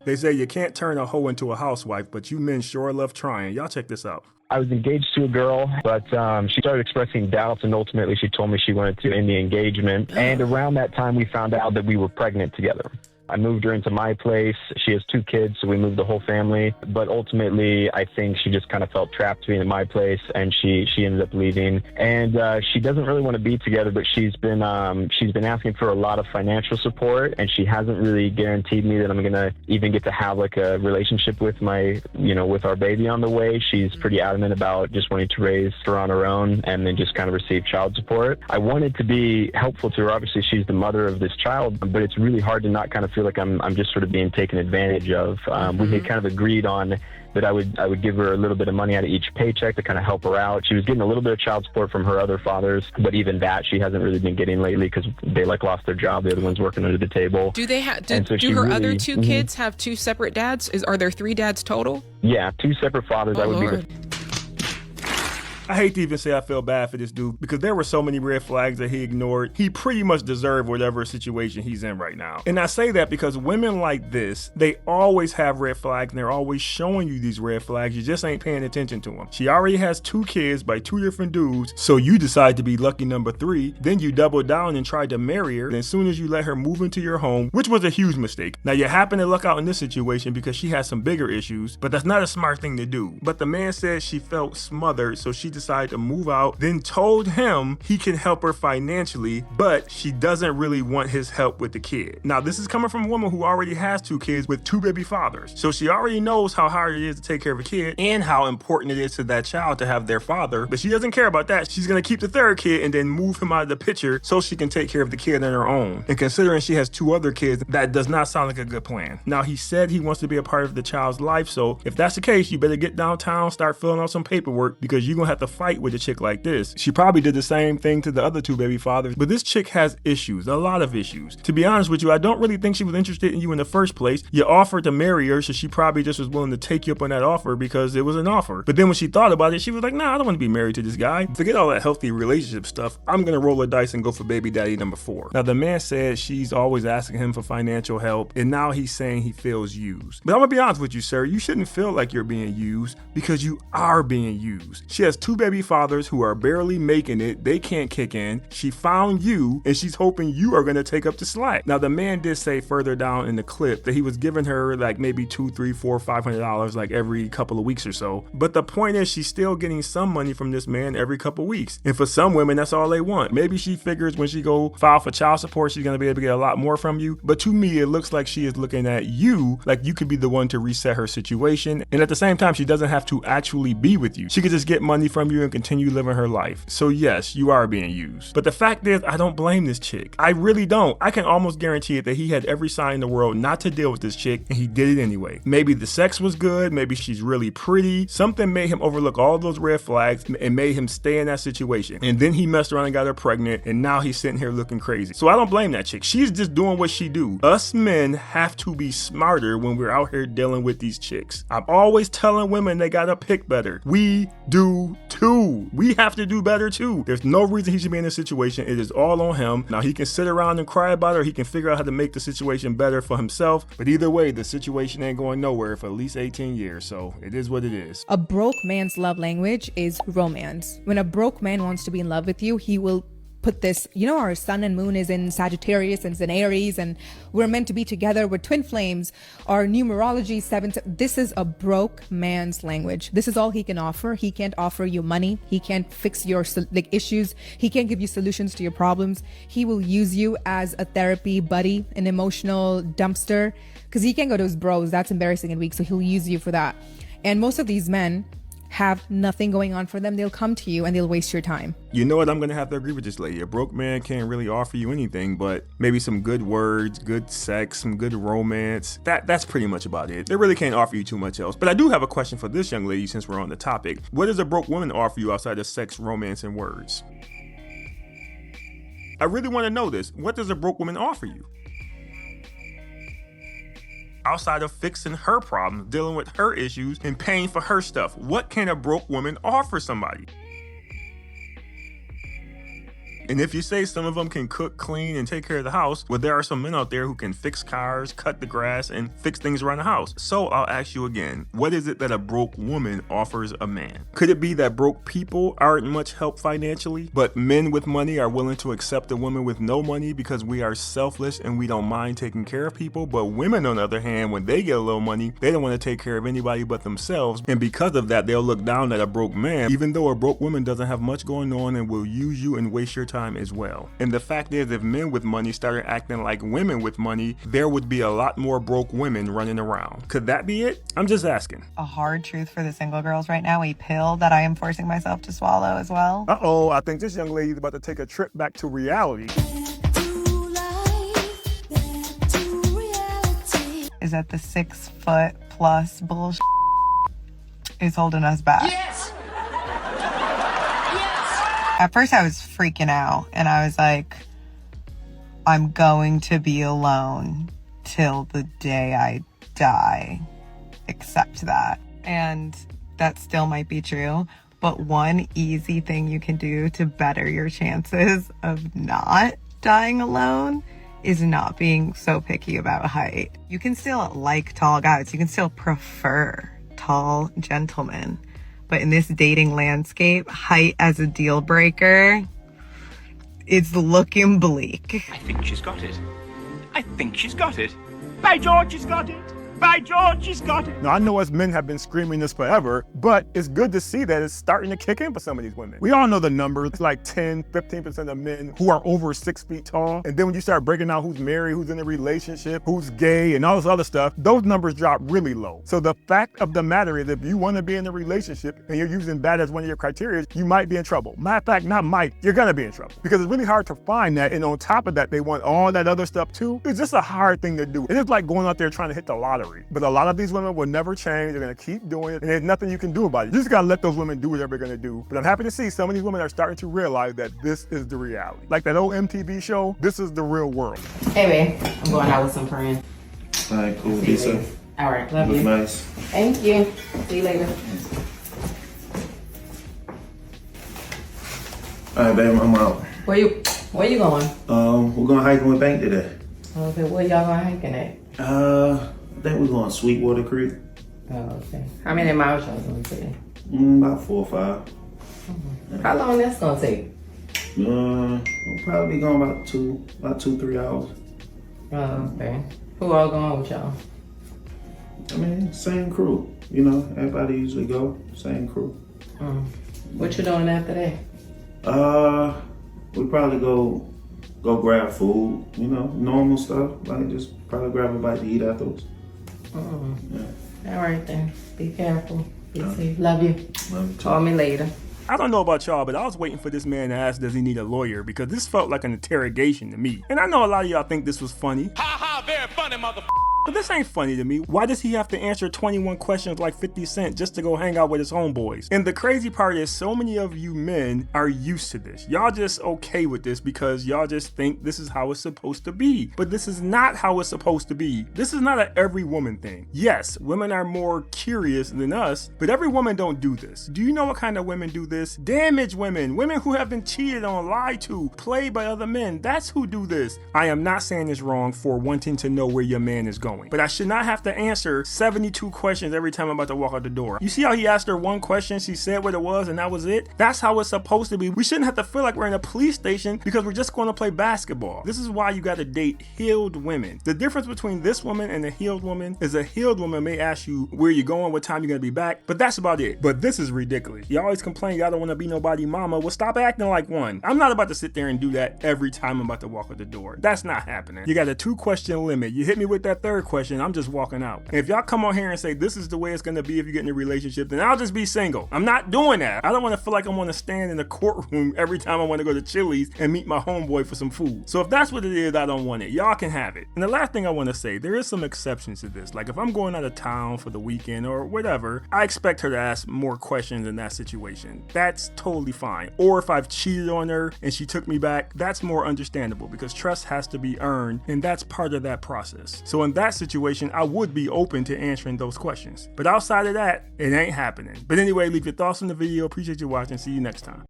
They say you can't turn a hoe into a housewife, but you men sure love trying. Y'all check this out. I was engaged to a girl, but she started expressing doubts, and ultimately she told me she wanted to end the engagement. And around that time, we found out that we were pregnant together. I moved her into my place. She has 2 kids, so we moved the whole family. But ultimately, I think she just kind of felt trapped being in my place, and she ended up leaving. And she doesn't really want to be together, but she's been asking for a lot of financial support, and she hasn't really guaranteed me that I'm gonna even get to have like a relationship with with our baby on the way. She's pretty adamant about just wanting to raise her on her own and then just kind of receive child support. I wanted to be helpful to her. Obviously, she's the mother of this child, but it's really hard to not kind of feel like I'm just sort of being taken advantage of. We had kind of agreed on that I would give her a little bit of money out of each paycheck to kind of help her out. She was getting a little bit of child support from her other fathers, but even that she hasn't really been getting lately because they lost their job. The other one's working under the table. Do they have? Do her other 2 kids have 2 separate dads? Are there 3 dads total? Yeah, 2 separate fathers. Oh, I would Lord. be. I hate to even say I feel bad for this dude because there were so many red flags that he ignored. He pretty much deserved whatever situation he's in right now. And I say that because women like this, they always have red flags and they're always showing you these red flags. You just ain't paying attention to them. She already has 2 kids by 2 different dudes, so you decide to be lucky number 3. Then you double down and try to marry her. And as soon as you let her move into your home, which was a huge mistake. Now you happen to luck out in this situation because she has some bigger issues, but that's not a smart thing to do. But the man said she felt smothered, so she decided to move out, then told him he can help her financially, but she doesn't really want his help with the kid. Now, this is coming from a woman who already has 2 kids with 2 baby fathers. So she already knows how hard it is to take care of a kid and how important it is to that child to have their father, but she doesn't care about that. She's gonna keep the 3rd kid and then move him out of the picture so she can take care of the kid on her own. And considering she has 2 other kids, that does not sound like a good plan. Now, he said he wants to be a part of the child's life, so if that's the case, you better get downtown, start filling out some paperwork because you're gonna have to fight with a chick like this. She probably did the same thing to the other 2 baby fathers, but this chick has issues, a lot of issues. To be honest with you, I don't really think she was interested in you in the first place. You offered to marry her, so she probably just was willing to take you up on that offer because it was an offer. But then when she thought about it, she was like, nah, I don't want to be married to this guy. Forget all that healthy relationship stuff. I'm gonna roll a dice and go for baby daddy number 4. Now, the man said she's always asking him for financial help, and now he's saying he feels used. But I'm gonna be honest with you, sir, you shouldn't feel like you're being used because you are being used. She has 2 baby fathers who are barely making it. They can't kick in. She found you, and she's hoping you are gonna take up the slack. Now, the man did say further down in the clip that he was giving her like maybe $200, $300, $400, $500 like every couple of weeks or so. But the point is, she's still getting some money from this man every couple of weeks. And for some women, that's all they want. Maybe she figures when she go file for child support, she's gonna be able to get a lot more from you. But to me, it looks like she is looking at you like you could be the one to reset her situation. And at the same time, she doesn't have to actually be with you. She could just get money from you and continue living her life. So yes, you are being used. But the fact is, I don't blame this chick. I really don't. I can almost guarantee it that he had every sign in the world not to deal with this chick, and he did it anyway. Maybe the sex was good, maybe she's really pretty. Something made him overlook all those red flags and made him stay in that situation. And then he messed around and got her pregnant, and now he's sitting here looking crazy. So I don't blame that chick. She's just doing what she do. Us men have to be smarter when we're out here dealing with these chicks. I'm always telling women they gotta pick better. We do too. We have to do better too. There's no reason he should be in this situation. It is all on him. Now, he can sit around and cry about it, or he can figure out how to make the situation better for himself. But either way, the situation ain't going nowhere for at least 18 years. So it is what it is. A broke man's love language is romance. When a broke man wants to be in love with you, he will put this, our sun and moon is in Sagittarius and it's in Aries, and we're meant to be together, we're twin flames, our numerology 7. This is a broke man's language. This is all he can offer. He can't offer you money. He can't fix your issues. He can't give you solutions to your problems. He will use you as a therapy buddy, an emotional dumpster, because he can't go to his bros. That's embarrassing and weak. So he'll use you for that. And most of these men have nothing going on for them. They'll come to you and they'll waste your time. You know what? I'm going to have to agree with this lady. A broke man can't really offer you anything but maybe some good words, good sex, some good romance. That's pretty much about it. They really can't offer you too much else. But I do have a question for this young lady since we're on the topic. What does a broke woman offer you outside of sex, romance, and words? I really want to know this. What does a broke woman offer you? Outside of fixing her problems, dealing with her issues, and paying for her stuff, what can a broke woman offer somebody? And if you say some of them can cook, clean, and take care of the house, well, there are some men out there who can fix cars, cut the grass, and fix things around the house. So I'll ask you again, what is it that a broke woman offers a man? Could it be that broke people aren't much help financially, but men with money are willing to accept a woman with no money because we are selfless and we don't mind taking care of people? But women, on the other hand, when they get a little money, they don't want to take care of anybody but themselves. And because of that, they'll look down at a broke man, even though a broke woman doesn't have much going on and will use you and waste your time as well. And the fact is, if men with money started acting like women with money, there would be a lot more broke women running around. Could that be it? I'm just asking. A hard truth for the single girls right now, a pill that I am forcing myself to swallow as well. Uh-oh, I think this young lady's about to take a trip back to reality. Is that the 6 foot plus bullshit is holding us back. Yes! At first I was freaking out and I was like, I'm going to be alone till the day I die. Accept that. And that still might be true. But one easy thing you can do to better your chances of not dying alone is not being so picky about height. You can still like tall guys. You can still prefer tall gentlemen. But in this dating landscape, height as a deal breaker, it's looking bleak. I think she's got it. I think she's got it. By George, she's got it. By George, she's got it. Now, I know us men have been screaming this forever, but it's good to see that it's starting to kick in for some of these women. We all know the numbers. It's like 10, 15% of men who are over 6 feet tall. And then when you start breaking out who's married, who's in a relationship, who's gay, and all this other stuff, those numbers drop really low. So the fact of the matter is, if you want to be in a relationship and you're using that as one of your criteria, you might be in trouble. Matter of fact, not might, you're gonna be in trouble. Because it's really hard to find that, and on top of that, they want all that other stuff too. It's just a hard thing to do. It is like going out there trying to hit the lottery. But a lot of these women will never change. They're gonna keep doing it, and there's nothing you can do about it. You just gotta let those women do whatever they're gonna do. But I'm happy to see some of these women are starting to realize that this is the reality. Like that old MTV show, this is the real world. Hey, babe, I'm going out with some friends. All right, cool. See you Be safe. later. All right, love Look you. nice. Thank you. See you later. All right, babe, I'm out. Where you going? We're going hiking with Bank today. Okay, where y'all going hiking at? I think we're going Sweetwater Creek. Oh, okay. How many miles y'all going to take? About 4 or 5. How long that's gonna take? We'll probably be going about 2-3 hours. Oh, okay. Who all going with y'all? I mean, same crew. You know, everybody usually go, same crew. What you doing after that? We probably go grab food, you know, normal stuff. Like just probably grab a bite to eat afterwards. Yeah. All right then. Be careful. Be safe. Love you. Love you too. Call me later. I don't know about y'all, but I was waiting for this man to ask, does he need a lawyer? Because this felt like an interrogation to me. And I know a lot of y'all think this was funny. Ha ha, very funny, motherfucker. But this ain't funny to me. Why does he have to answer 21 questions like 50 Cent just to go hang out with his homeboys? And the crazy part is so many of you men are used to this. Y'all just okay with this because y'all just think this is how it's supposed to be. But this is not how it's supposed to be. This is not an every woman thing. Yes, women are more curious than us, but every woman don't do this. Do you know what kind of women do this? Damaged women. Women who have been cheated on, lied to, played by other men. That's who do this. I am not saying it's wrong for wanting to know where your man is going. But I should not have to answer 72 questions every time I'm about to walk out the door. You see how he asked her one question, she said what it was, and that was it? That's how it's supposed to be. We shouldn't have to feel like we're in a police station because we're just going to play basketball. This is why you got to date healed women. The difference between this woman and a healed woman is a healed woman may ask you where you're going, what time you're going to be back, but that's about it. But this is ridiculous. You always complain y'all don't want to be nobody mama. Well, stop acting like one. I'm not about to sit there and do that every time I'm about to walk out the door. That's not happening. You got a 2-question limit. You hit me with that 3rd question, I'm just walking out. And if y'all come on here and say this is the way it's gonna be if you get in a relationship, then I'll just be single. I'm not doing that. I don't want to feel like I'm gonna stand in the courtroom every time I want to go to Chili's and meet my homeboy for some food. So if that's what it is, I don't want it. Y'all can have it. And the last thing I want to say, there is some exceptions to this. Like if I'm going out of town for the weekend or whatever, I expect her to ask more questions in that situation. That's totally fine. Or if I've cheated on her and she took me back, that's more understandable because trust has to be earned and that's part of that process. So in that situation, I would be open to answering those questions. But outside of that, it ain't happening. But anyway, leave your thoughts on the video. Appreciate you watching. See you next time.